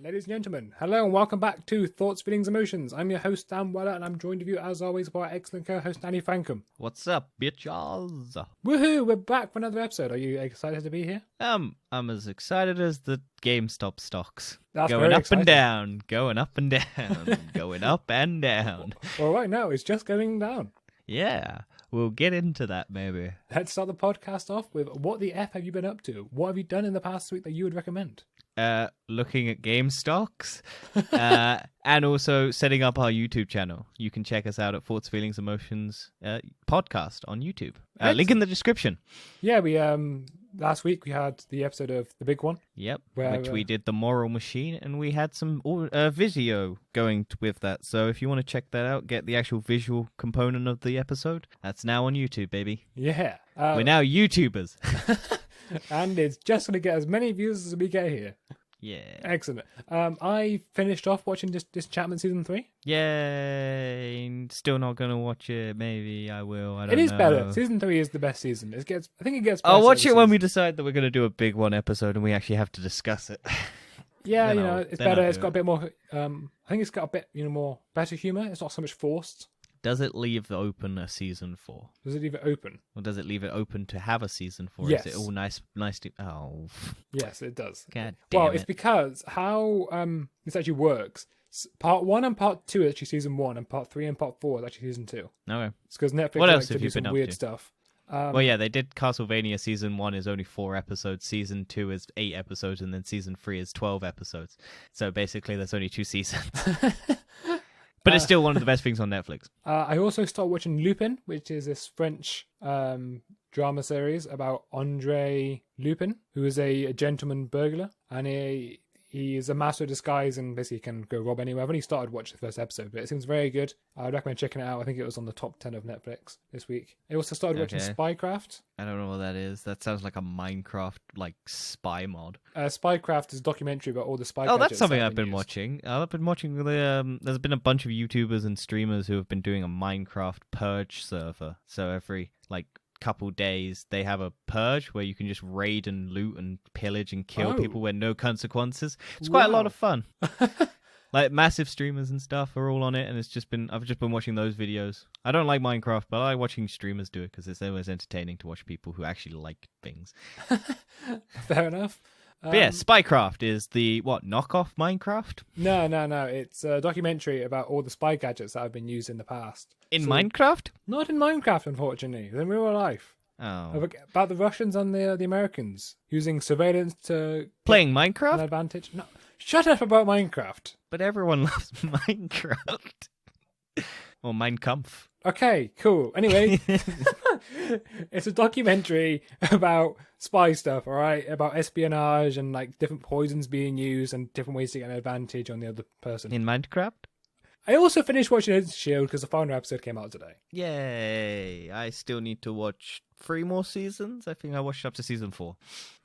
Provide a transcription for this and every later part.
Ladies and gentlemen, hello and welcome back to Thoughts, Feelings, Emotions. I'm your host, Dan Weller, and I'm joined with you, as always, by our excellent co-host, Danny Frankham. What's up, bitches? Woohoo, we're back for another episode. Are you excited to be here? I'm as excited as the Gamestop stocks. That's going very up exciting. and down, going up and down, going up and down. Well, right now, it's just going down. Yeah, we'll get into that maybe. Let's start the podcast off with what the F have you been up to? What have you done in the past week that you would recommend? Looking at game stocks, and also setting up our YouTube channel. You can check us out at Thoughts, Feelings, Emotions podcast on YouTube. Link in the description. Yeah, we last week we had the episode of the big one. Yep, where, which we did the moral machine, and we had some video going with that. So if you want to check that out, get the actual visual component of the episode. That's now on YouTube, baby. Yeah, we're now YouTubers. And it's just going to get as many views as we get here. Yeah. Excellent. I finished off watching Disenchantment Season 3. Yay. Still not going to watch it. Maybe I will. I don't know. It is better. Season 3 is the best season. I think it gets better. I'll watch it when we decide that we're going to do a big one episode and we actually have to discuss it. Yeah, it's better. It's got a bit more... I think it's got a bit more better humour. It's not so much forced. Does it leave open a season 4? Does it leave it open? Or does it leave it open to have a season 4? Yes. Is it all nice to... Oh. Yes, it does. God damn Well, it. it's because how this actually works. Part 1 and Part 2 is actually Season 1, and Part 3 and Part 4 is actually Season 2. Okay. It's because Netflix What likes else to have do you some been up weird to? stuff. Well, yeah, they did Castlevania Season 1 is only 4 episodes, Season 2 is 8 episodes, and then Season 3 is 12 episodes. So basically there's only 2 seasons. But it's still one of the best things on Netflix. I also started watching Lupin, which is this French drama series about André Lupin, who is a gentleman burglar, and he is a master of disguise and basically can go rob anywhere. I've only started watching the first episode, but it seems very good. I would recommend checking it out. I think it was on the top 10 of Netflix this week. I also started watching Spycraft. I don't know what that is. That sounds like a Minecraft spy mod. Spycraft is a documentary about all the spy Oh, gadgets that's something that have I've been used. watching. I've been watching there's been a bunch of YouTubers and streamers who have been doing a Minecraft purge server. So every couple days they have a purge where you can just raid and loot and pillage and kill people with no consequences. It's quite a lot of fun. Massive streamers and stuff are all on it, and I've just been watching those videos. I don't like Minecraft, but I like watching streamers do it because it's always entertaining to watch people who actually like things. Fair enough. But yeah, Spycraft is the knockoff Minecraft? No. It's a documentary about all the spy gadgets that have been used in the past. In Minecraft? Not in Minecraft, unfortunately. In real life. Oh. About the Russians and the Americans using surveillance to Playing an Minecraft? advantage. No, shut up about Minecraft. But everyone loves Minecraft. Or Mein Kampf. Okay, cool. Anyway, it's a documentary about spy stuff, all right? About espionage and different poisons being used and different ways to get an advantage on the other person. In Minecraft? I also finished watching Agents of S.H.I.E.L.D. because the final episode came out today. Yay. I still need to watch 3 more seasons. I think I watched up to season 4.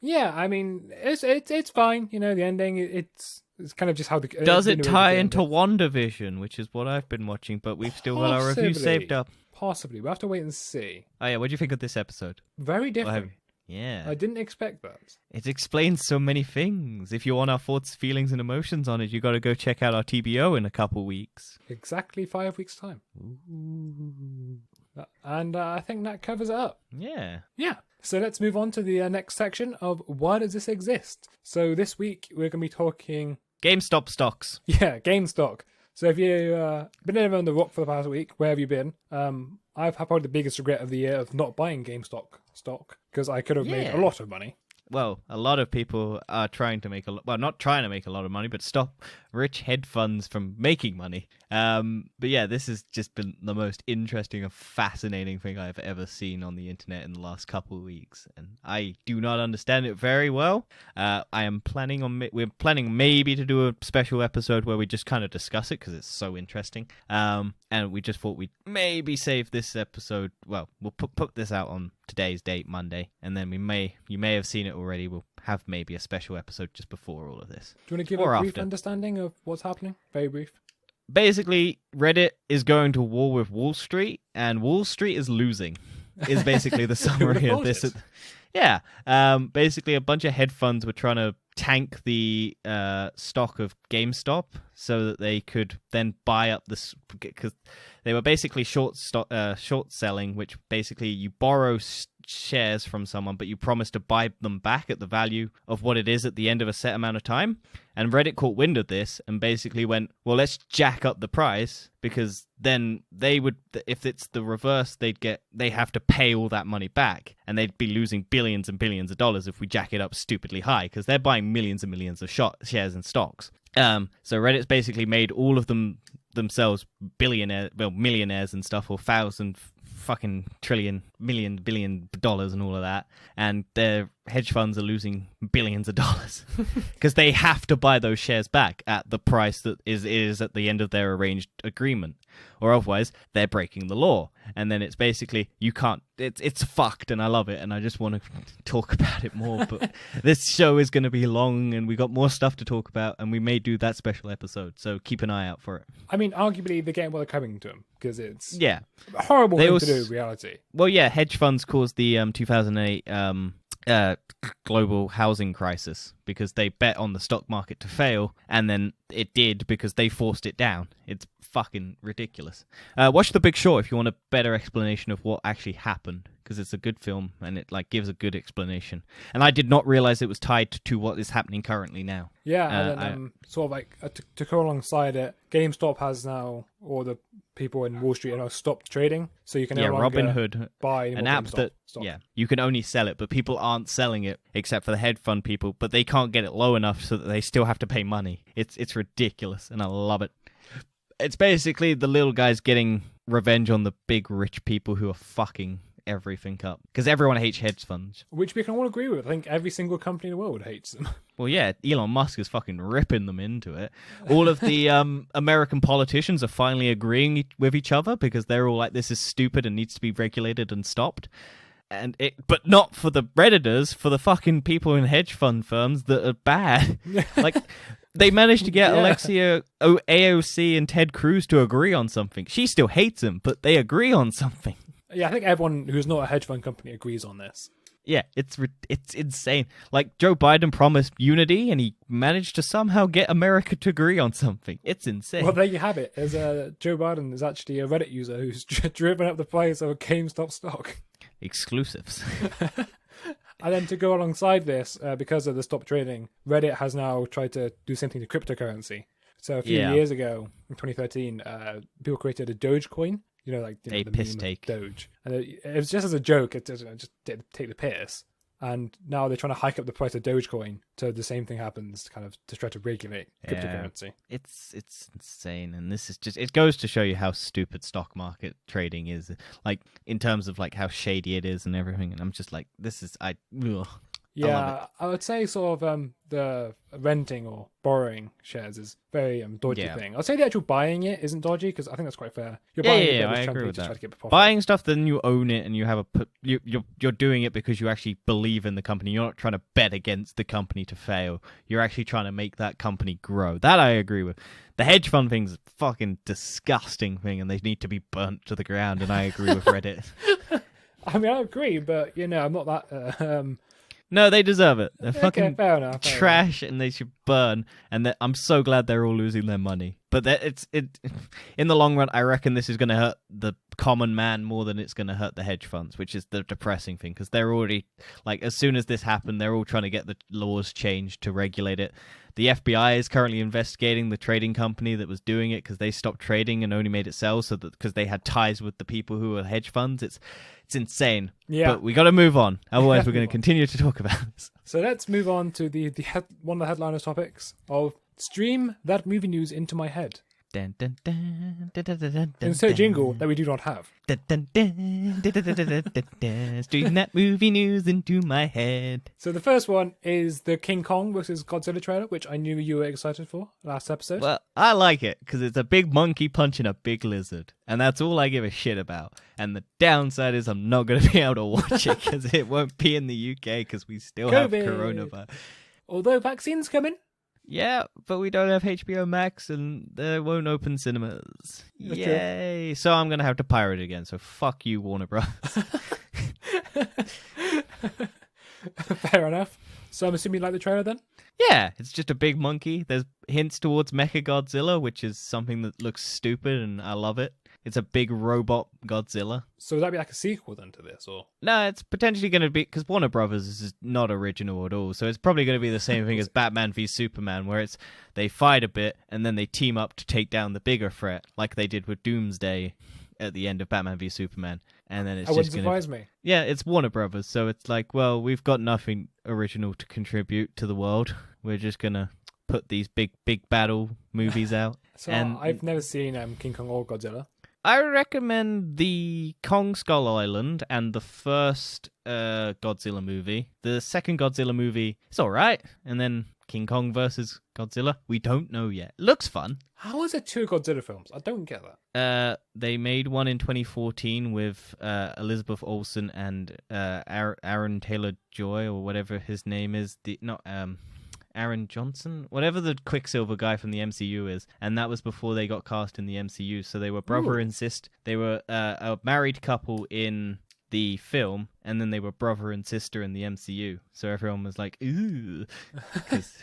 Yeah, I mean, it's fine. The ending, it's kind of just how the... Does it tie into WandaVision, which is what I've been watching, but we've still got our review saved up. Possibly. We'll have to wait and see. Oh yeah, what do you think of this episode? Very different. Yeah. I didn't expect that. It explains so many things. If you want our thoughts, feelings, and emotions on it, you got to go check out our TBO in a couple weeks. Exactly 5 weeks' time. Ooh. And I think that covers it up. Yeah. Yeah. So let's move on to the next section of why does this exist? So this week we're going to be talking... GameStop stocks. Yeah, GameStop. So if you've been over on the rock for the past week, where have you been? I've had probably the biggest regret of the year of not buying GameStop stock because I could have made a lot of money. Well, a lot of people are trying to make not trying to make a lot of money, but stop rich hedge funds from making money. But yeah, this has just been the most interesting and fascinating thing I've ever seen on the internet in the last couple of weeks, and I do not understand it very well. We're planning maybe to do a special episode where we just kind of discuss it because it's so interesting. And we just thought we'd maybe save this episode. Well, we'll put this out on today's date, Monday, and then you may have seen it already. We'll have maybe a special episode just before all of this. Do you want to give a brief understanding of what's happening? Very brief. Basically, Reddit is going to war with Wall Street, and Wall Street is losing, is basically the summary of this. Yeah. Basically, a bunch of hedge funds were trying to tank the stock of GameStop so that they could then buy up this, because they were basically short selling, which basically you borrow shares from someone, but you promise to buy them back at the value of what it is at the end of a set amount of time. And Reddit caught wind of this and basically went, well, let's jack up the price, because then they would, if it's the reverse, they have to pay all that money back, and they'd be losing billions and billions of dollars if we jack it up stupidly high, because they're buying millions and millions of shares in stocks. So Reddit's basically made all of themselves millionaires and stuff, or fucking trillion, billion dollars and all of that, and their hedge funds are losing billions of dollars because they have to buy those shares back at the price that is at the end of their arranged agreement, or otherwise they're breaking the law. And then it's basically, you can't, it's fucked, and I love it, and I just want to talk about it more, but this show is going to be long, and we got more stuff to talk about, and we may do that special episode, so keep an eye out for it. I mean, arguably they're getting what they're coming to them, because it's a horrible thing to do in reality. Well, yeah, hedge funds caused the 2008 global housing crisis because they bet on the stock market to fail, and then it did because they forced it down. It's fucking ridiculous. Watch The Big Short if you want a better explanation of what actually happened, because it's a good film and it gives a good explanation. And I did not realize it was tied to what is happening currently now. Yeah, and then to go alongside it, GameStop has now, or the people in Wall Street stopped trading, so you can no longer Robinhood, buy an app that stock. You can only sell it, but people aren't selling it except for the hedge fund people, but they can't get it low enough so that they still have to pay money. It's ridiculous, and I love it. It's basically the little guys getting revenge on the big rich people who are fucking everything up, because everyone hates hedge funds, which we can all agree with. I think every single company in the world hates them. Well, yeah, Elon Musk is fucking ripping them into it. All of the American politicians are finally agreeing with each other because they're all like, this is stupid and needs to be regulated and stopped. But not for the Redditors, for the fucking people in hedge fund firms that are bad. They managed to get Alexia AOC and Ted Cruz to agree on something. She still hates him, but they agree on something. Yeah, I think everyone who's not a hedge fund company agrees on this. Yeah, it's insane. Joe Biden promised unity, and he managed to somehow get America to agree on something. It's insane. Well, there you have it. Joe Biden is actually a Reddit user who's driven up the price of a GameStop stock. Exclusives. And then to go alongside this, because of the stop trading, Reddit has now tried to do something to cryptocurrency. So a few years ago, in 2013, people created a Dogecoin. A piss take. Doge. And it was just as a joke, it just take the piss. And now they're trying to hike up the price of Dogecoin, so the same thing happens, kind of to try to regulate cryptocurrency. It's insane, and this is it goes to show you how stupid stock market trading is, in terms of how shady it is and everything. And I'm just Yeah, I would say sort of the renting or borrowing shares is very dodgy thing. I'd say the actual buying it isn't dodgy, because I think that's quite fair. You're buying it, I agree with that. try to get profit. Buying stuff, then you own it, and you have you're doing it because you actually believe in the company. You're not trying to bet against the company to fail. You're actually trying to make that company grow. That I agree with. The hedge fund thing's a fucking disgusting thing, and they need to be burnt to the ground. And I agree with Reddit. I mean, I agree, but I'm not that. No, they deserve it. They're fucking fair enough. trash, and they should burn. And I'm so glad they're all losing their money. But in the long run, I reckon this is going to hurt the common man more than it's going to hurt the hedge funds, which is the depressing thing, because they're already, as soon as this happened, they're all trying to get the laws changed to regulate it. The FBI is currently investigating the trading company that was doing it, because they stopped trading and only made it sell, because they had ties with the people who were hedge funds. It's insane. Yeah. But we got to move on. Otherwise, we're going to continue to talk about this. So let's move on to one of the headliners topics of stream that movie news into my head. Dun, dun, dun, dun, dun, dun, dun, Insert jingle that we do not have. Dun, dun, dun, dun, dun, dun, dun, dun, dun. Stream that movie news into my head. So the first one is the King Kong versus Godzilla trailer, which I knew you were excited for last episode. Well, I like it because it's a big monkey punching a big lizard, and that's all I give a shit about. And the downside is I'm not going to be able to watch it because it won't be in the UK because we still have coronavirus. Although vaccines coming. Yeah, but we don't have HBO Max, and they won't open cinemas. That's Yay! True. So I'm going to have to pirate again, so fuck you, Warner Bros. Fair enough. So I'm assuming you like the trailer then? Yeah, it's just a big monkey. There's hints towards Mechagodzilla, which is something that looks stupid, and I love it. It's a big robot Godzilla. So would that be like a sequel then to this, or? No, it's potentially going to be, because Warner Brothers is not original at all, so it's probably going to be the same thing as Batman v Superman, where it's they fight a bit and then they team up to take down the bigger threat, like they did with Doomsday at the end of Batman v Superman. And then it's That just wouldn't going to... surprise me. Yeah, it's Warner Brothers, so it's like, well, we've got nothing original to contribute to the world. We're just going to put these big battle movies out. So and I've never seen King Kong or Godzilla. I recommend the Kong Skull Island and the first Godzilla movie. The second Godzilla movie is all right, and then King Kong versus Godzilla, we don't know yet. Looks fun. How is it two Godzilla films? I don't get that. They made one in 2014 with Elizabeth Olsen and Aaron Taylor-Joy, or whatever his name is. Aaron Johnson, whatever the Quicksilver guy from the MCU is, and that was before they got cast in the MCU. So they were brother and sister. They were a married couple in the film, and then they were brother and sister in the MCU. So everyone was like, ooh, because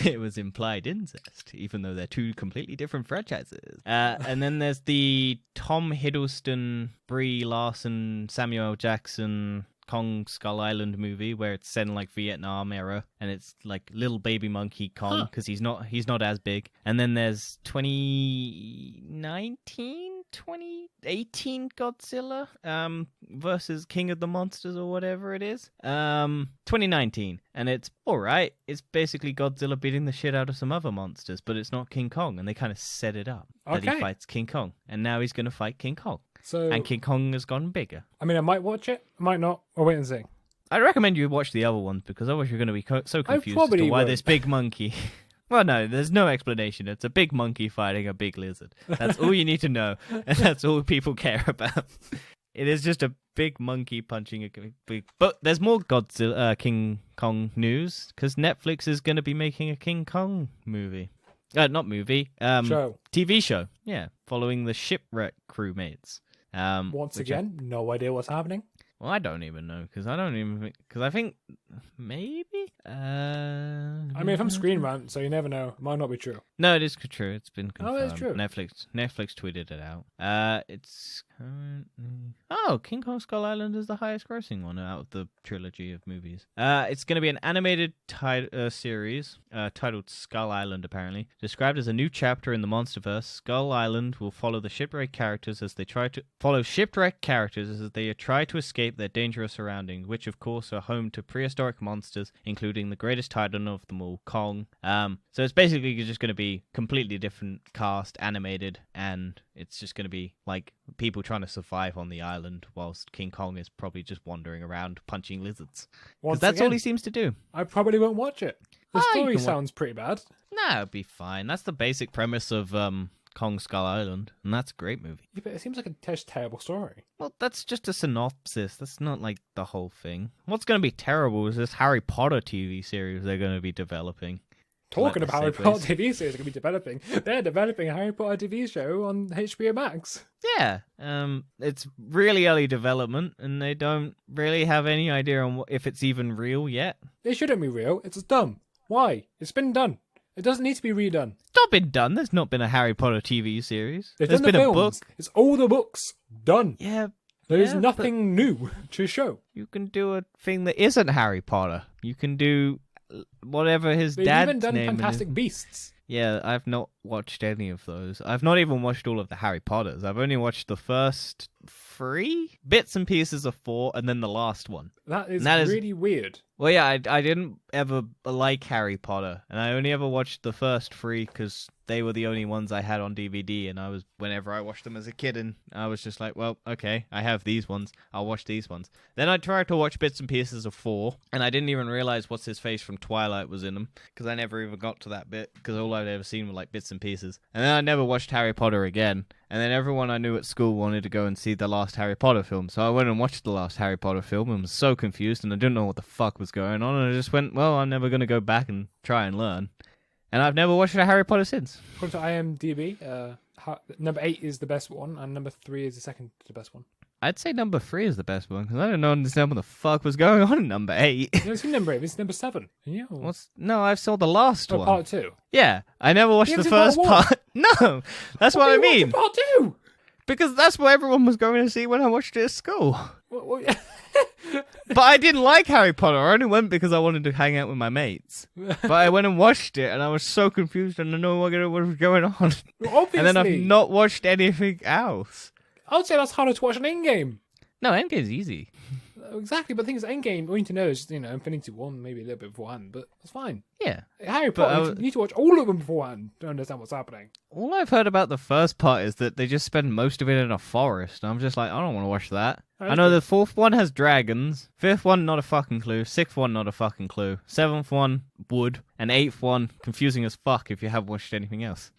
it was implied incest, even though they're two completely different franchises. And then there's the Tom Hiddleston, Brie Larson, Samuel L. Jackson Kong Skull Island movie, where it's set in like Vietnam era, and it's like little baby monkey Kong, because he's not as big. And then there's 2018 Godzilla versus King of the Monsters, or whatever it is. 2019, and it's all right. It's basically Godzilla beating the shit out of some other monsters, but it's not King Kong, and they kind of set it up that he fights King Kong, and now he's going to fight King Kong. And King Kong has gone bigger. I mean, I might watch it, I might not. I'll wait and see. I'd recommend you watch the other ones, because otherwise you're going to be so confused as to why this big monkey... Well, no, there's no explanation. It's a big monkey fighting a big lizard. That's all you need to know, and that's all people care about. It is just a big monkey punching a big... But there's more Godzilla, King Kong news, because Netflix is going to be making a King Kong movie. Not movie. Show. TV show. Yeah, following the shipwreck crewmates. Once again, no idea what's happening. Well, I don't even know, because I think maybe. I mean, if I'm Screen Rant, so you never know. It might not be true. No, it is true. It's been confirmed. Oh, it's true. Netflix tweeted it out. It's currently... King Kong Skull Island is the highest grossing one out of the trilogy of movies. It's going to be an animated series titled Skull Island, apparently. Described as a new chapter in the MonsterVerse, Skull Island will follow the shipwrecked characters as they try to escape their dangerous surroundings, which of course are home to prehistoric monsters, including the greatest titan of them all, Kong. So it's basically just going to be completely different cast, animated, and it's just going to be like people trying to survive on the island whilst King Kong is probably just wandering around punching lizards. Because that's all he seems to do. I probably won't watch it. The story sounds pretty bad. Nah, it'll be fine. That's the basic premise of Kong Skull Island, and that's a great movie. Yeah, but it seems like a terrible story. Well, that's just a synopsis. That's not like the whole thing. What's going to be terrible is this Harry Potter TV series they're going to be developing. Talking about Harry Potter TV series they're going to be developing. They're developing a Harry Potter TV show on HBO Max. Yeah, it's really early development, and they don't really have any idea on if it's even real yet. It shouldn't be real. It's dumb. Why? It's been done. It doesn't need to be redone. It's not been done. There's not been a Harry Potter TV series. There's been a book. It's all the books done. Yeah. There's nothing new to show. You can do a thing that isn't Harry Potter. You can do whatever his dad's name is. They've even done Fantastic Beasts. Yeah, I've not watched any of those. I've not even watched all of the Harry Potters. I've only watched the first 3 bits and pieces of 4, and then the last one. That is really weird. Well, yeah, I didn't ever like Harry Potter, and I only ever watched the first 3 because they were the only ones I had on DVD, and whenever I watched them as a kid, and I was just like, well, okay, I have these ones, I'll watch these ones. Then I tried to watch bits and pieces of 4, and I didn't even realize what's his face from Twilight was in them, because I never even got to that bit, because all I'd ever seen were like bits and pieces. And then I never watched Harry Potter again, and then everyone I knew at school wanted to go and see the last Harry Potter film, so I went and watched the last Harry Potter film, and was so confused, and I didn't know what the fuck was going on, and I just went, well, I'm never going to go back and try and learn. And I've never watched a Harry Potter since. According to IMDb, number 8 is the best one, and number 3 is the second to the best one. I'd say number 3 is the best one, because I don't understand what the fuck was going on in number 8. You haven't seen number 8, it's number 7. Yeah. No, I saw the last one. Part 2. Yeah, I never watched the first part. No, that's what I mean. Part 2? Because that's what everyone was going to see when I watched it at school. What? But I didn't like Harry Potter. I only went because I wanted to hang out with my mates. But I went and watched it, and I was so confused and I didn't know what was going on. Obviously. And then I've not watched anything else. I would say that's harder to watch an Endgame. No, Endgame's easy. Exactly, but the thing is, Endgame, all you need to know is, Infinity War, maybe a little bit beforehand, but that's fine. Yeah. Harry Potter, you need to watch all of them beforehand to understand what's happening. All I've heard about the first part is that they just spend most of it in a forest. I'm just like, I don't want to watch that. I know the 4th one has dragons, 5th one, not a fucking clue, 6th one, not a fucking clue, 7th one, wood, and 8th one, confusing as fuck if you have watched anything else.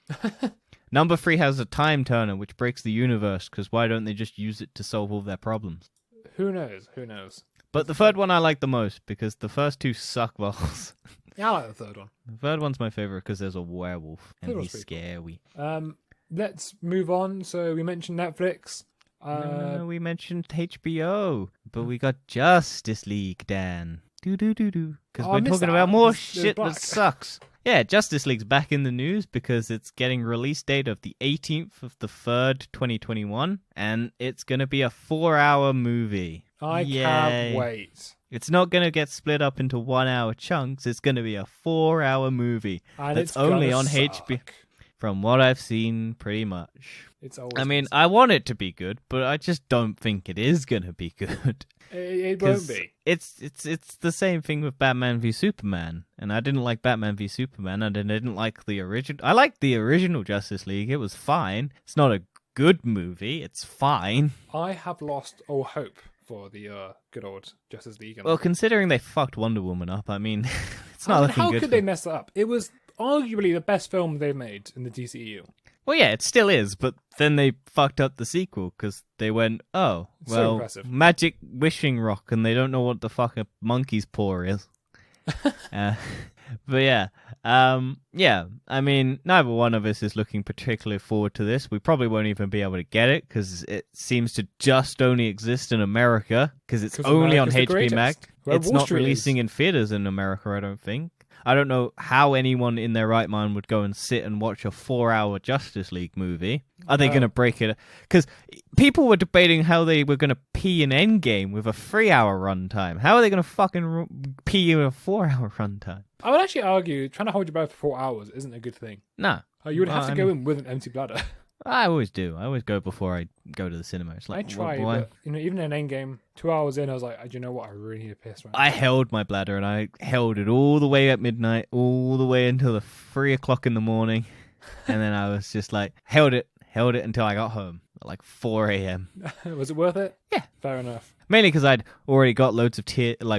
Number 3 has a time turner, which breaks the universe, because why don't they just use it to solve all their problems? Who knows? But the 3rd one I like the most, because the first 2 suck balls. Yeah, I like the 3rd one. The 3rd one's my favourite because there's a werewolf, and he's scary. Cool. Let's move on. So we mentioned Netflix. No, we mentioned HBO, but we got Justice League, Dan. Because we're talking about more shit that sucks. Yeah, Justice League's back in the news because it's getting release date of the 18th of the 3rd, 2021, and it's going to be a 4-hour movie. I can't wait. It's not going to get split up into 1-hour chunks. It's going to be a 4-hour movie. And it's only on HBO. From what I've seen, pretty much. I mean, I want it to be good, but I just don't think it is going to be good. It won't be. It's the same thing with Batman v Superman, and I didn't like Batman v Superman, and I didn't like the original. I liked the original Justice League. It was fine. It's not a good movie. It's fine. I have lost all hope for the good old Justice League. Well, considering they fucked Wonder Woman up, I mean, it's not looking good. How could they mess that up? It was arguably the best film they've made in the DCEU. Well, yeah, it still is, but then they fucked up the sequel because they went, oh, well, magic wishing rock, and they don't know what the fuck a monkey's paw is. But yeah, I mean, neither one of us is looking particularly forward to this. We probably won't even be able to get it because it seems to just only exist in America because it's only on HBO Max. It's not releasing in theaters in America, I don't think. I don't know how anyone in their right mind would go and sit and watch a 4-hour Justice League movie. Are they going to break it? Because people were debating how they were going to pee an Endgame with a 3-hour runtime. How are they going to fucking pee in a 4-hour runtime? I would actually argue trying to hold your breath for 4 hours isn't a good thing. No. You would have to go in with an empty bladder. I always do. I always go before I go to the cinema. It's like, I try, but even in Endgame, 2 hours in, I was like, do you know what? I really need a piss right now. I held my bladder, and I held it all the way at midnight, all the way until the 3 o'clock in the morning, and then I was just like, held it until I got home at like 4 a.m. Was it worth it? Yeah. Fair enough. Mainly because I'd already got loads of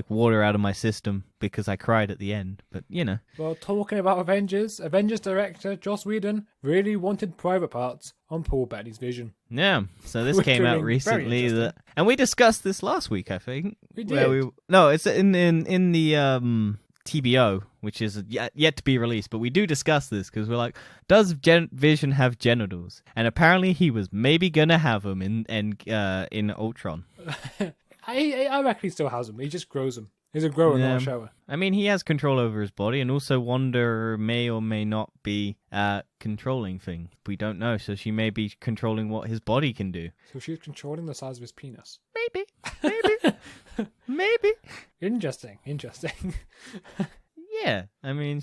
water out of my system because I cried at the end. But, you know. Well, talking about Avengers director Joss Whedon really wanted private parts on Paul Bettany's vision. Yeah, so this came out recently, and we discussed this last week, I think. We did. No, it's in the TBO, which is yet to be released, but we do discuss this because we're like, does Vision have genitals? And apparently he was maybe gonna have them in Ultron. I reckon he still has them. He just grows them. He's a grower, not a shower. I mean, he has control over his body, and also Wanda may or may not be controlling things. We don't know, so she may be controlling what his body can do. So she's controlling the size of his penis. Maybe. Maybe. Interesting. Yeah, I mean,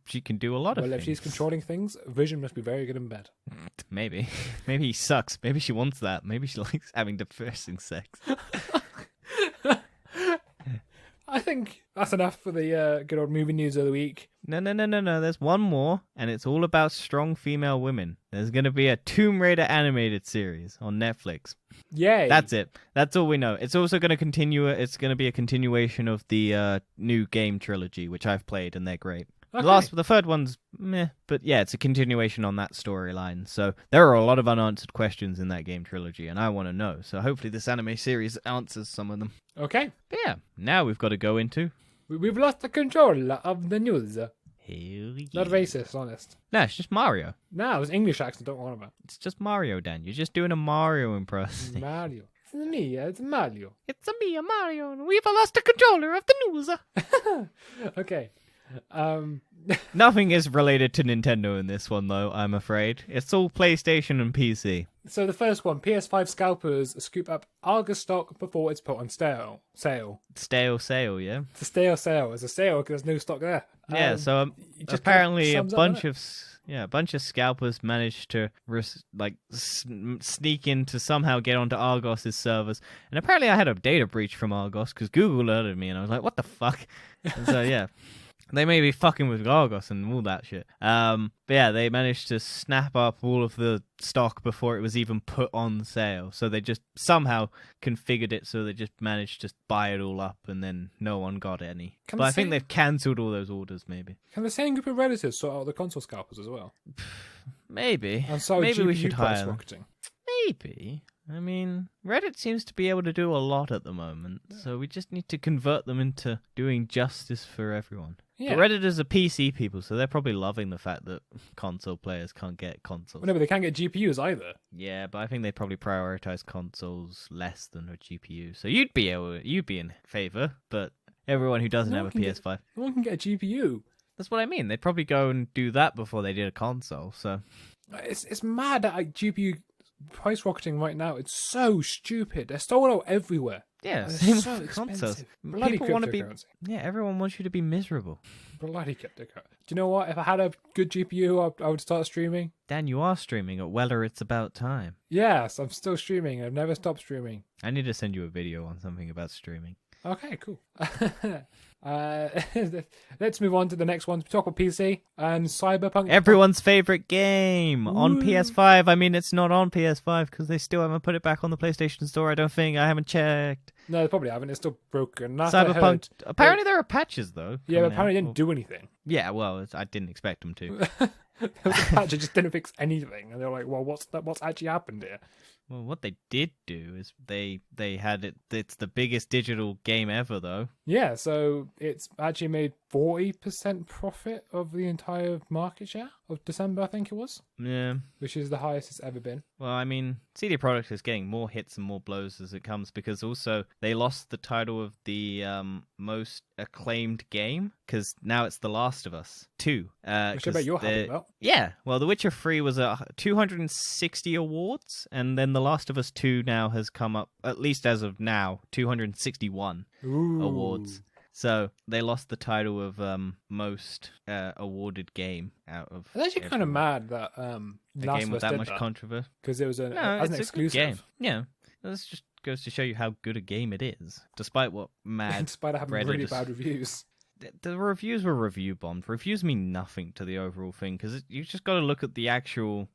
she can do a lot of things. Well, if she's controlling things, Vision must be very good in bed. Maybe. Maybe he sucks. Maybe she wants that. Maybe she likes having depressing sex. I think that's enough for the good old movie news of the week. No. There's one more, and it's all about strong female women. There's going to be a Tomb Raider animated series on Netflix. Yay. That's it. That's all we know. It's also going to continue. It's going to be a continuation of the new game trilogy, which I've played, and they're great. Okay. The third one's meh, but yeah, it's a continuation on that storyline. So there are a lot of unanswered questions in that game trilogy, and I want to know. So hopefully this anime series answers some of them. Okay. But yeah, now we've got to go into... We've lost the control of the news. Hell yeah. Not racist, honest. No, it's just Mario. No, it was English accent, don't worry about it. It's just Mario, Dan. You're just doing a Mario impression. Mario. It's me, it's Mario. It's a me, Mario, and we've lost the controller of the news. Okay. Nothing is related to Nintendo in this one, though, I'm afraid. It's all PlayStation and PC. So the first one, PS5 scalpers scoop up Argus stock before it's put on sale. Stale sale, yeah? It's a stale sale. It's a sale because there's no stock there. Yeah, so just apparently kinda a sums up, bunch of scalpers managed to sneak in to somehow get onto Argos's servers. And apparently I had a data breach from Argos because Google alerted me and I was like, what the fuck? And so, yeah. They may be fucking with Argos and all that shit. But yeah, they managed to snap up all of the stock before it was even put on sale. So they just somehow configured it so they just managed to buy it all up and then no one got any. But I think they've cancelled all those orders, maybe. Can the same group of Redditors sort out the console scalpers as well? Maybe. And so maybe GPU we should price hire them. rocketing. Maybe. I mean, Reddit seems to be able to do a lot at the moment, so we just need to convert them into doing justice for everyone. Yeah. But Redditors are PC people, so they're probably loving the fact that console players can't get consoles. Well, no, but they can't get GPUs either. Yeah, but I think they probably prioritize consoles less than a GPU. So you'd be in favor, but everyone who doesn't have a PS5, No one can get a GPU. that's what I mean. They'd probably go and do that before they did a console. So It's mad that GPU price rocketing right now. It's so stupid. They're sold out everywhere. yeah, They're same so with consoles. expensive. Bloody People want to be. cryptocurrency. Yeah, everyone wants you to be miserable. Bloody cryptocurrency. Do you know what? If I had a good GPU, I would start streaming. Dan, you are streaming at Weller. It's about time. Yes, I'm still streaming. I've never stopped streaming. I need to send you a video on something about streaming. Okay, cool. Let's move on to the next one. We talk about PC and Cyberpunk. Everyone's favorite game on Ooh. PS5. I mean, it's not on PS5 because they still haven't put it back on the PlayStation Store. I don't think. I haven't checked. No, they probably haven't. It's still broken. That's what I Cyberpunk. heard. Apparently, there are patches though. Yeah, but coming apparently it out. didn't do anything. Yeah, well, I didn't expect them to. There was a patch that just didn't fix anything, and they're like, "Well, what's actually happened here?" Well, what they did do is they had it. It's the biggest digital game ever, though. Yeah, so it's actually made 40% profit of the entire market share of December, I think it was, Yeah. which is the highest it's ever been. Well, I mean, CD Projekt is getting more hits and more blows as it comes because also they lost the title of the most acclaimed game because now it's The Last of Us 2. Which I bet you're happy about. Yeah, well, The Witcher 3 was 260 awards, and then The Last of Us 2 now has come up, at least as of now, 261 awards. So they lost the title of most awarded game out of. It's actually kind of mad that a Last game of with Us that did much that, controversy. because it was No, as an it's a good game. exclusive. Yeah, this just goes to show you how good a game it is, despite what mad. Despite having Reddit really is- bad reviews. The reviews were review bombed. Reviews mean nothing to the overall thing because you just got to look at the actual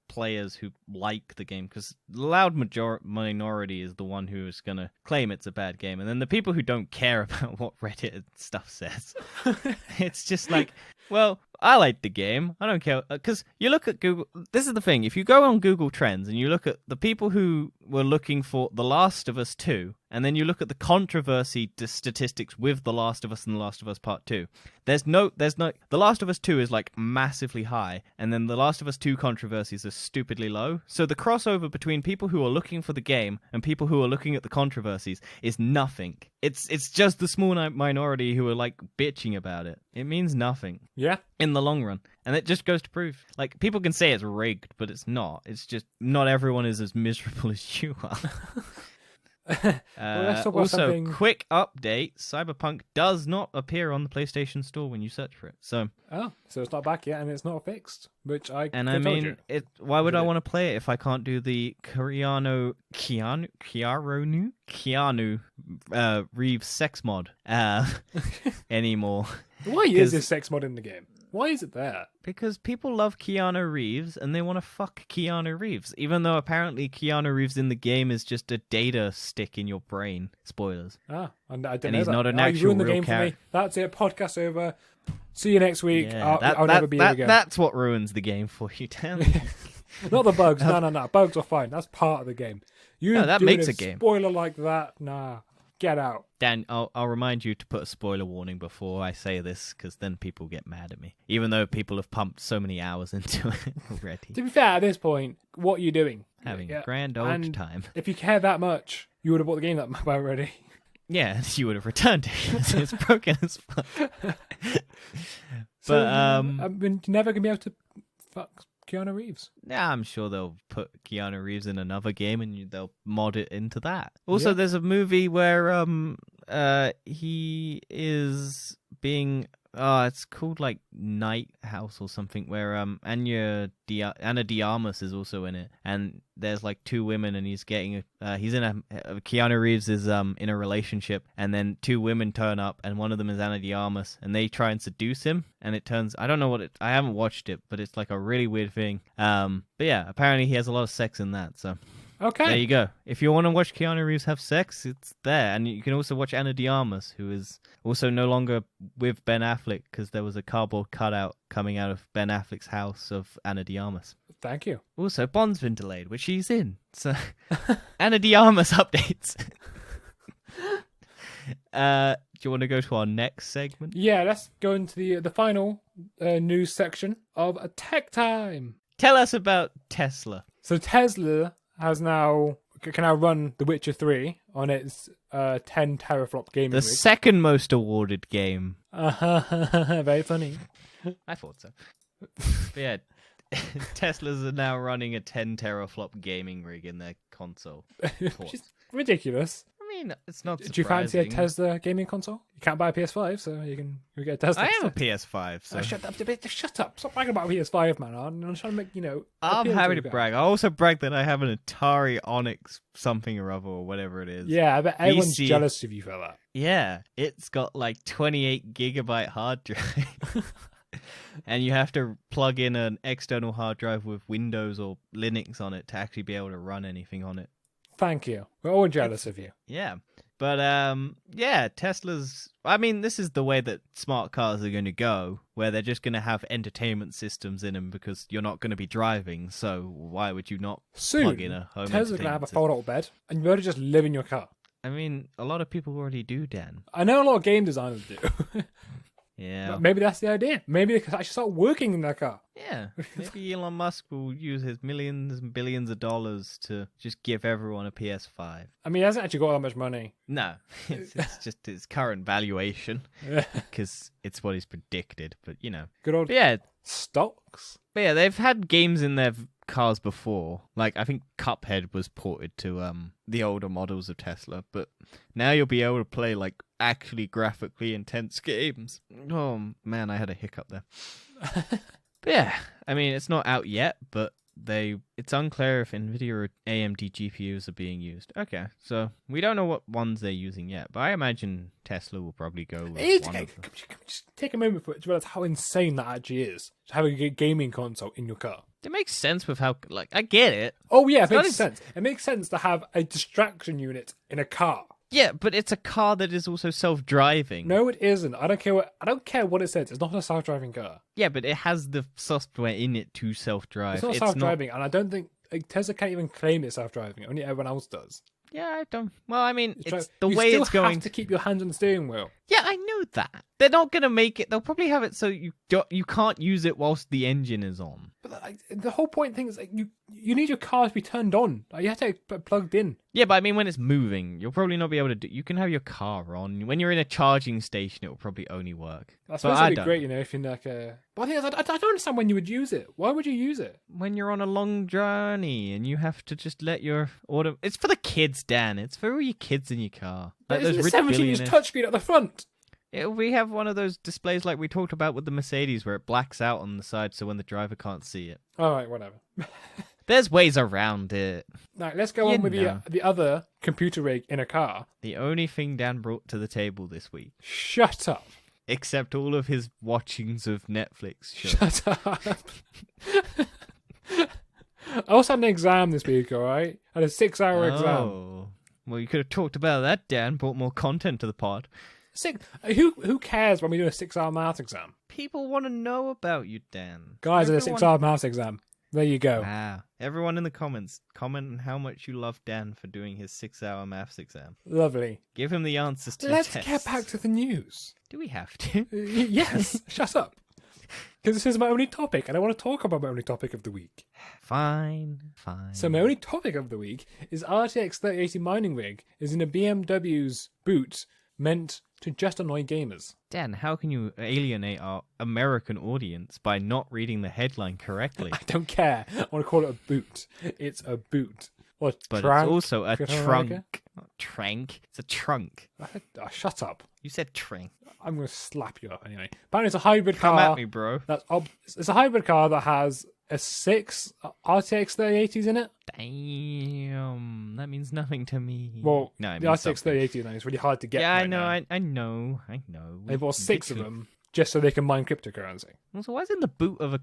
players who like the game. Because the loud minority is the one who is gonna claim it's a bad game, and then the people who don't care about what Reddit and stuff says. It's just like, well, I like the game. I don't care because you look at Google. This is the thing: if you go on Google Trends and you look at the people who were looking for The Last of Us 2. And then you look at the controversy statistics with The Last of Us and The Last of Us Part 2. There's no. The Last of Us 2 is massively high, and then The Last of Us 2 controversies are stupidly low. So the crossover between people who are looking for the game and people who are looking at the controversies is nothing. It's just the small minority who are bitching about it. It means nothing. Yeah. In the long run. And it just goes to prove, people can say it's rigged, but it's not. It's just not everyone is as miserable as you are. Well, let's talk about Also, something... quick update: Cyberpunk does not appear on the PlayStation Store when you search for it. So it's not back yet, and it's not fixed, which I and could've I told mean, you. why would Is I it? want to play it if I can't do the Keanu Reeves sex mod anymore? Why 'Cause- is this sex mod in the game? Why is it there? Because people love Keanu Reeves and they want to fuck Keanu Reeves, even though apparently Keanu Reeves in the game is just a data stick in your brain. Spoilers. And I didn't And know he's that. not an You actual ruined the real game for me. character. That's it. Podcast over. See you next week. Yeah, I'll never be here again. That's what ruins the game for you, Dan. Not the bugs. No. Bugs are fine. That's part of the game. You No, that doing makes a game. spoiler like that? Nah. Get out. Dan, I'll remind you to put a spoiler warning before I say this, because then people get mad at me. Even though people have pumped so many hours into it already. To be fair, at this point, what are you doing? Having Yeah, a grand old and time. If you care that much, you would have bought the game that map already. Yeah, you would have returned it. It's broken as fuck. So, But you're never gonna be able to fuck Keanu Reeves. yeah, I'm sure they'll put Keanu Reeves in another game and they'll mod it into that. Also, Yeah. there's a movie where he is being it's called like Night House or something, where Anna de Armas is also in it, and there's like two women, and he's getting he's in Keanu Reeves is in a relationship, and then two women turn up, and one of them is Anna de Armas, and they try and seduce him, and it turns, I don't know I haven't watched it, but it's like a really weird thing. But yeah, apparently he has a lot of sex in that, so. Okay. There you go. If you want to watch Keanu Reeves have sex, it's there. And you can also watch Anna de Armas, who is also no longer with Ben Affleck, because there was a cardboard cutout coming out of Ben Affleck's house of Anna de Armas. Thank you. Also, Bond's been delayed, which she's in. So, Anna de Armas updates. Do you want to go to our next segment? Yeah, let's go into the final news section of a Tech Time. Tell us about Tesla. So Tesla can now run The Witcher 3 on its 10 teraflop gaming The rig. second most awarded game. Very funny. I thought so. But yeah, Teslas are now running a 10 teraflop gaming rig in their console. Which is ridiculous. I mean, it's not surprising. Do you fancy a Tesla gaming console? You can't buy a PS5, so you get a Tesla. I have a PS5, so... Shut up. Stop bragging about a PS5, man. I'm trying to make, I'm appeal happy you to guys. brag. I also brag that I have an Atari Onyx something or other, or whatever it is. Yeah, I bet everyone's VC. jealous of you for that. Yeah, it's got like 28 gigabyte hard drive. And you have to plug in an external hard drive with Windows or Linux on it to actually be able to run anything on it. Thank you. We're all jealous of you. Yeah. But yeah, Tesla's, I mean, this is the way that smart cars are going to go, where they're just going to have entertainment systems in them because you're not going to be driving, so why would you not Soon, plug in a home Tesla's going to have a entertainment system? fold-out bed, and you're able to just live in your car. I mean, a lot of people already do, Dan. I know a lot of game designers do. Yeah. But maybe that's the idea. Maybe they could actually start working in their car. Yeah, maybe Elon Musk will use his millions and billions of dollars to just give everyone a PS5. I mean, he hasn't actually got that much money. No, it's just his current valuation because it's what he's predicted. But Good old but yeah, stocks. but yeah, they've had games in their cars before. Like I think Cuphead was ported to the older models of Tesla, but now you'll be able to play like actually graphically intense games. Oh man, I had a hiccup there. But yeah, I mean, it's not out yet, but it's unclear if NVIDIA or AMD GPUs are being used. Okay, so we don't know what ones they're using yet, but I imagine Tesla will probably go with one of them. Can we just take a moment for it to realize how insane that actually is? To have a gaming console in your car. It makes sense with how, like, I get it. Oh yeah, it not makes as- sense. It makes sense to have a distraction unit in a car. Yeah, but it's a car that is also self-driving. No, it isn't. I don't care what it says. It's not a self-driving car. Yeah, but it has the software in it to self-drive. It's not self-driving, and I don't think Tesla can't even claim it's self-driving. Only everyone else does. Yeah, I don't. Well, I mean, it's the you way still it's going. have to keep your hands on the steering wheel. Yeah, I know that. They're not gonna make it. They'll probably have it so you can't use it whilst the engine is on. But the whole point thing is you need your car to be turned on. You have to have it plugged in. Yeah, but I mean, when it's moving, you'll probably not be able to do. You can have your car on. When you're in a charging station, it will probably only work. That's But supposed to be don't. great, if you're like a. But the thing is, I don't understand when you would use it. Why would you use it? When you're on a long journey and you have to just let your order. It's for the kids, Dan. It's for all your kids in your car. Like It's those a rich 17-inch billionaires. touchscreen at the front. We have one of those displays like we talked about with the Mercedes where it blacks out on the side so when the driver can't see it. All right, whatever. There's ways around it. Right, let's go You on with know. the other computer rig in a car. The only thing Dan brought to the table this week, Shut up. except all of his watchings of Netflix shows. Shut up. I also had an exam this week, all right? I had a 6-hour exam. Oh. Well, you could have talked about that, Dan. Brought more content to the pod. Who cares when we do a 6-hour math exam? People want to know about you, Dan. Guys, I had a Everyone- 6-hour math exam. There you go. Wow. Everyone in the comments, comment on how much you love Dan for doing his 6-hour maths exam. Lovely. Give him the answers to Let's the tests. get back to the news. Do we have to? Yes. Shut up. Because this is my only topic, and I want to talk about my only topic of the week. Fine. So my only topic of the week is RTX 3080 mining rig is in a BMW's boot meant to just annoy gamers. Dan, how can you alienate our American audience by not reading the headline correctly? I don't care. I want to call it a boot. It's a boot. Or But trunk, it's also a if you're from trunk. America. Not trank. It's a trunk. Shut up. You said trank. I'm going to slap you up anyway. Apparently it's a hybrid Come car. at me, bro. It's a hybrid car that has a 6 RTX 3080s in it. Damn, that means nothing to me. Well, no, the RTX 3080 is really hard to get. Yeah, right I know, now. I know. They bought 6 of them just so they can mine cryptocurrency. So why is it in the boot of a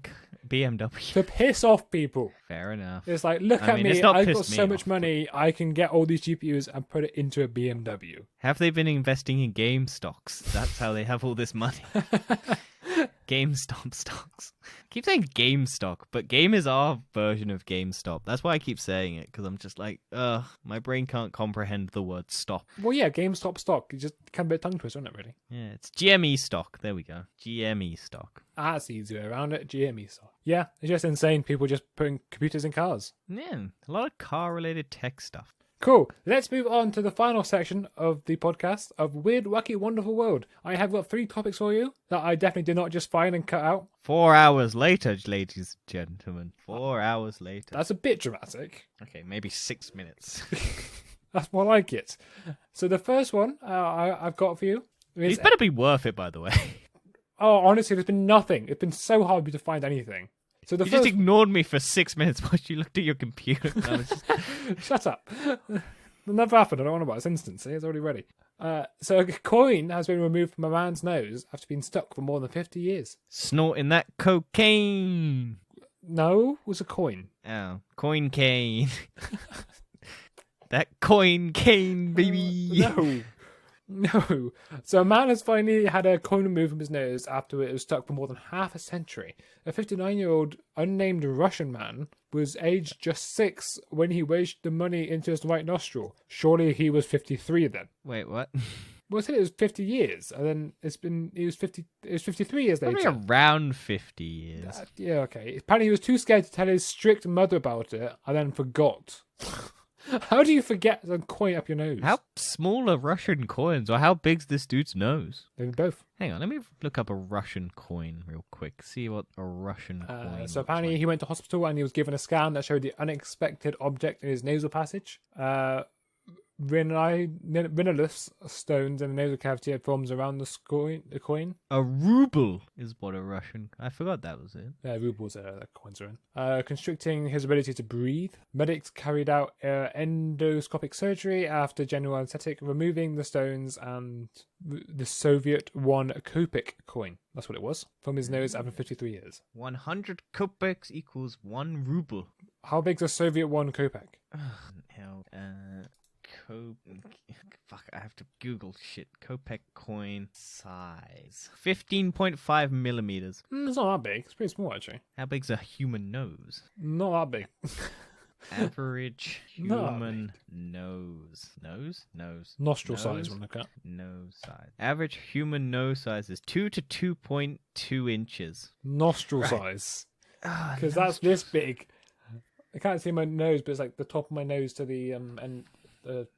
BMW? To piss off people. Fair enough. It's like, look I at mean, me, it's not I've got pissed me so much off, money, I can get all these GPUs and put it into a BMW. Have they been investing in game stocks? That's how they have all this money. GameStop stocks. I keep saying GameStop, but Game is our version of GameStop. That's why I keep saying it, because I'm just like, my brain can't comprehend the word stop. Well, yeah, GameStop stock. It's just kind of a bit tongue twister, isn't it, really? Yeah, it's GME stock. There we go. GME stock. That's the easy way around it. GME stock. Yeah, it's just insane. People just putting computers in cars. Yeah, a lot of car-related tech stuff. Cool. Let's move on to the final section of the podcast of Weird, Wacky, Wonderful World. I have got 3 topics for you that I definitely did not just find and cut out. 4 hours later, ladies and gentlemen. 4 hours later. That's a bit dramatic. Okay, maybe 6 minutes. That's more like it. So the first one I've got for you is... These better be worth it, by the way. Oh, honestly, there's been nothing. It's been so hard for me to find anything. So the You first... just ignored me for 6 minutes while you looked at your computer. I was just... Shut up. It'll never happened. I don't want to about this instance. It's already ready. So a coin has been removed from a man's nose after being stuck for more than 50 years. Snorting that cocaine. No, it was a coin. Oh, coin cane. That coin cane, baby. No. So a man has finally had a coin removed from his nose after it was stuck for more than half a century. A 59-year-old unnamed Russian man was aged just 6 when he wedged the money into his right nostril. Surely he was 53 then. Wait, what? Well, I said it was 50 years, and then it was 53 years later. Probably around 50 years. Yeah, okay. Apparently he was too scared to tell his strict mother about it, and then forgot. How do you forget a coin up your nose? How small are Russian coins, or how big's this dude's nose? Maybe both. Hang on, let me look up a Russian coin real quick. See what a Russian coin So apparently he went to hospital and he was given a scan that showed the unexpected object in his nasal passage. Rhinoliths stones in the nasal cavity had forms around the coin. A ruble is what a Russian... I forgot that was it. Rubles that coins are in. Constricting his ability to breathe. Medics carried out endoscopic surgery after general anesthetic, removing the stones and the Soviet 1 Kopek coin. That's what it was. From his nose after 53 years. 100 kopecks equals 1 ruble. How big's a Soviet 1 Kopek? Hell, fuck, I have to Google shit. Kopek coin size. 15.5 millimeters. It's not that big. It's pretty small, actually. How big's a human nose? Not that big. Average human nose. Nose? Nostril Nose? size, when I look at. Nose size. Average human nose size is 2 to 2.2 inches. Nostril Right. size. Because that's this big. I can't see my nose, but it's like the top of my nose to the and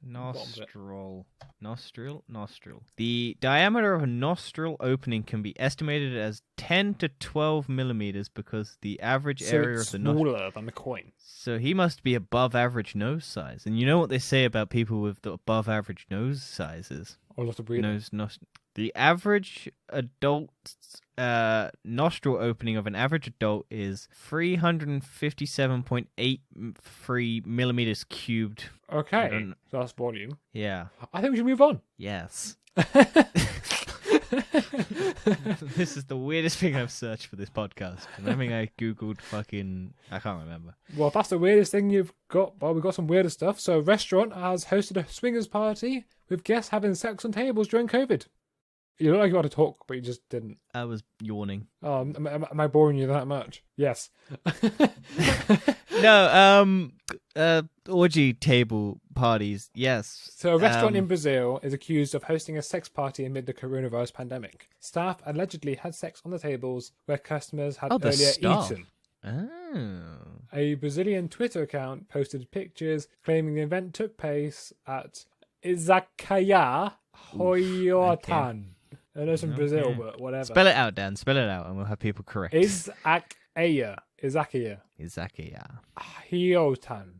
Nostril. The diameter of a nostril opening can be estimated as 10 to 12 millimeters because the average so area it's of the nostril. smaller than the coin. So he must be above average nose size. And you know what they say about people with the above average nose sizes? Or a lot of breathing. The average adult nostril opening of an average adult is 357.83 millimeters cubed. Okay, so that's volume. Yeah. I think we should move on. Yes. This is the weirdest thing I've searched for this podcast. And I think I googled fucking... I can't remember. Well, if that's the weirdest thing you've got, well, we've got some weirder stuff. So a restaurant has hosted a swingers party with guests having sex on tables during COVID. You look like you want to talk, but you just didn't. I was yawning. Oh, am I boring you that much? Yes. No, orgy table parties. Yes. So a restaurant in Brazil is accused of hosting a sex party amid the coronavirus pandemic. Staff allegedly had sex on the tables where customers had the earlier staff. eaten. Oh. A Brazilian Twitter account posted pictures claiming the event took place at Izakaya Hoyotan. I know it's from Brazil, but whatever. Spell it out, Dan. Spell it out, and we'll have people correct. Izakaya. Izakaya. Hyotan.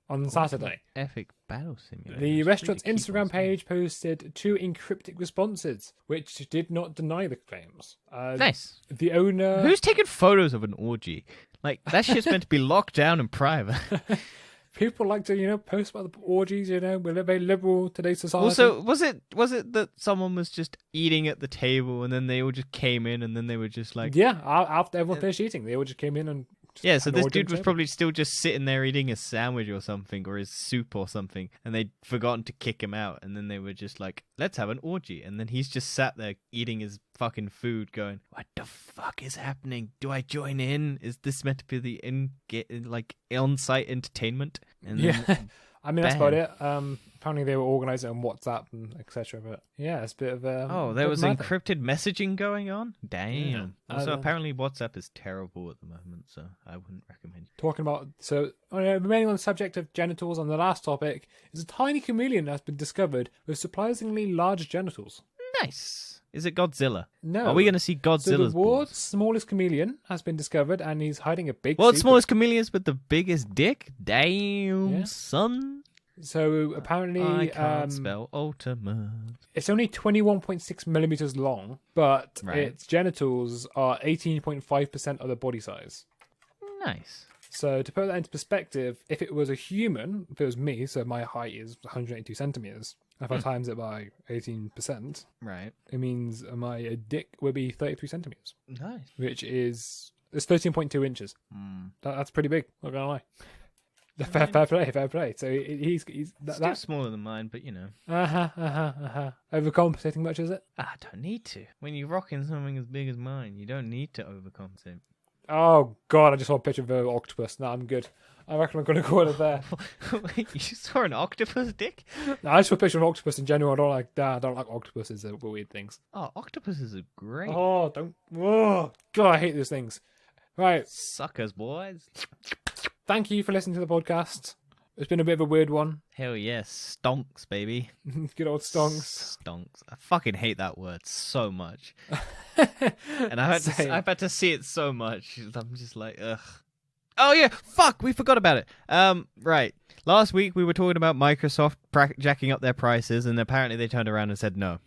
On Saturday. Epic battle simulator. The restaurant's Instagram page posted 2 encrypted responses, which did not deny the claims. Nice. The owner... Who's taking photos of an orgy? Like, that shit's meant to be locked down and private. People like to, post about the orgies, we live a very liberal today's society. Also, was it that someone was just eating at the table and then they all just came in and then they were just like... Yeah, after everyone finished eating, they all just came in and... Yeah, so this dude was probably still just sitting there eating a sandwich or something, or his soup or something, and they'd forgotten to kick him out, and then they were just like, let's have an orgy. And then he's just sat there eating his fucking food going, what the fuck is happening? Do I join in? Is this meant to be the on-site entertainment? And then, I mean, that's about it. Apparently they were organising on WhatsApp and etc. But yeah, it's a bit of a... there was encrypted messaging going on? Damn. Yeah. Also, apparently WhatsApp is terrible at the moment, so I wouldn't recommend it. Talking about... So, remaining on the subject of genitals, on the last topic, is a tiny chameleon that's been discovered with surprisingly large genitals. Nice. Is it Godzilla? No. Are we going to see Godzilla's So the world's balls? smallest chameleon has been discovered, and he's hiding a big World's secret. smallest chameleons with the biggest dick? Damn, son. So apparently, I can't spell ultimate. It's only 21.6 millimeters long, but its genitals are 18.5% of the body size. Nice. So to put that into perspective, if it was a human, if it was me, so my height is 182 centimeters. If I times it by 18%, right, it means my dick would be 33 centimeters. Nice. Which is... It's 13.2 inches. That's pretty big, not gonna lie. Fair play. So he's still smaller than mine, but Overcompensating much, is it? I don't need to. When you're rocking something as big as mine, you don't need to overcompensate. Oh god, I just saw a picture of an octopus. No, I'm good. I reckon I'm gonna call it there. Wait, you saw an octopus dick? No, I just saw a picture of an octopus in general. I don't like octopuses. They're weird things. Oh, octopuses are great. Oh, don't. Oh god, I hate those things. Right, suckers, boys. Thank you for listening to the podcast. It's been a bit of a weird one. Hell yes, stonks, baby. Good old stonks. Stonks. I fucking hate that word so much. And I've had to see it so much. I'm just like, ugh. Oh yeah, fuck, we forgot about it. Right. Last week we were talking about Microsoft jacking up their prices, and apparently they turned around and said no.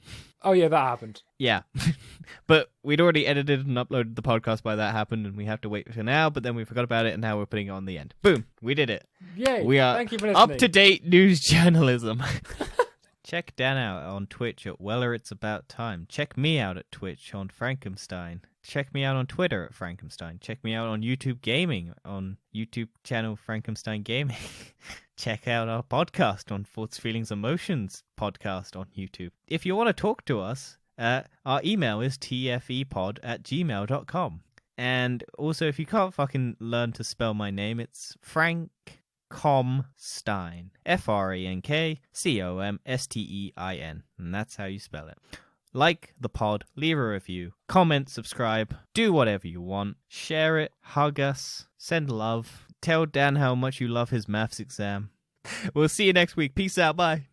Oh yeah, that happened. Yeah. But we'd already edited and uploaded the podcast by that happened, and we have to wait for now, but then we forgot about it, and now we're putting it on the end. Boom, we did it. Yay, we are thank you for listening. Up-to-date news journalism. Check Dan out on Twitch at Weller It's About Time. Check me out at Twitch on Frankenstein. Check me out on Twitter at Frankenstein. Check me out on YouTube Gaming on YouTube channel Frankenstein Gaming. Check out our podcast on Thoughts, Feelings, Emotions podcast on YouTube. If you want to talk to us, our email is tfepod@gmail.com. And also, if you can't fucking learn to spell my name, it's Frank Comstein. FrankComstein. And that's how you spell it. Like the pod, leave a review, comment, subscribe, do whatever you want, share it, hug us, send love, tell Dan how much you love his maths exam. We'll see you next week. Peace out. Bye.